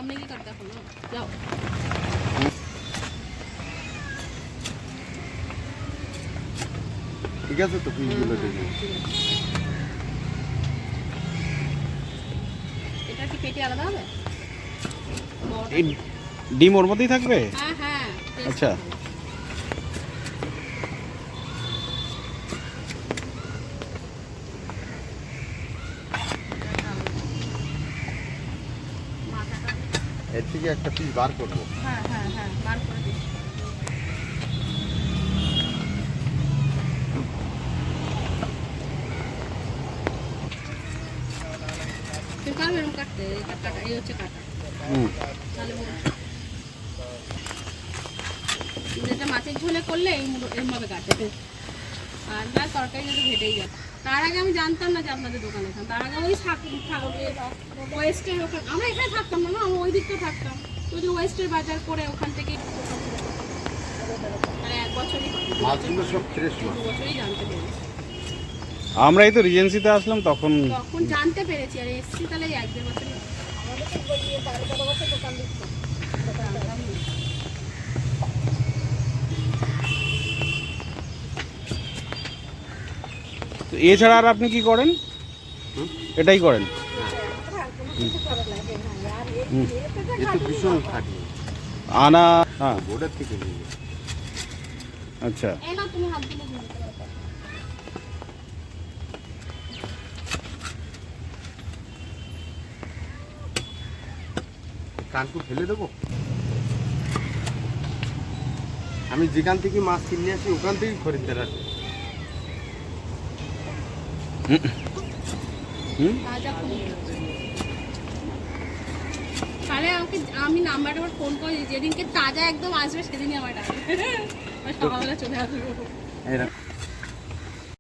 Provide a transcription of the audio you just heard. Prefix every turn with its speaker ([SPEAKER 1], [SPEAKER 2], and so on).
[SPEAKER 1] সামনে গিয়ে কাট দেখো না, যাও।
[SPEAKER 2] ঠিক আছে তো পিসগুলো দেখে।
[SPEAKER 1] এটা কি পেটি আলাদা হবে?
[SPEAKER 3] এই ডিম ওর মধ্যেই থাকবে?
[SPEAKER 1] হ্যাঁ হ্যাঁ।
[SPEAKER 3] আচ্ছা।
[SPEAKER 2] এর থেকে একটা পিস বার করবো।
[SPEAKER 1] হ্যাঁ হ্যাঁ হ্যাঁ, বার করে দিই। তুই পারবে এরকম কাটতে? কাটা, এই হচ্ছে কাটা। তাহলে যেটা মাছের ঝোলে করলে এরমভাবে কাটে, আর যা তরকারি যদি ঘেটেই যায়। তার আগে আমি জানতাম না যে আপনাদের দোকান এখানে। তার আগে ওই ওয়েস্টের ওখানে, আমরা এখানে থাকতাম না, আমরা ওই দিকটা থাকতাম। তো যে ওয়েস্টের বাজার করে ওখান থেকে মানে 1 বছরই
[SPEAKER 2] মাছগুলো সব ফ্রেশ মাছ।
[SPEAKER 1] 2 বছরই জানতে পেরেছি।
[SPEAKER 3] আমরা এই তো রিজেন্সিতে আসলাম তখন
[SPEAKER 1] জানতে পেরেছি, আর এসছি তাহলে 1-1.5 বছরই।
[SPEAKER 3] তো এছাড়া আর আপনি কি করেন? এটাই করেন?
[SPEAKER 2] এ তো ভীষণ খাটি।
[SPEAKER 3] আনা, হ্যাঁ।
[SPEAKER 2] বোর্ডের থেকে নিয়ে গেছে।
[SPEAKER 3] আচ্ছা।
[SPEAKER 1] এই না, তুমি হাত দিলে দিয়ে দিতে পারো।
[SPEAKER 2] কানকু ফেলে দেবো? আমি যেখান থেকে মাছ কিনে আসি ওখান থেকেই খরিদ্দার আসে।
[SPEAKER 1] তাজা কুমির। তাহলে আমাকে, আমি নাম্বারটা আবার ফোন করে যেদিনকে তাজা একদম আসবে সেদিনই আমার ডাকবে। সকালবেলা চলে আসবো।
[SPEAKER 2] এরকম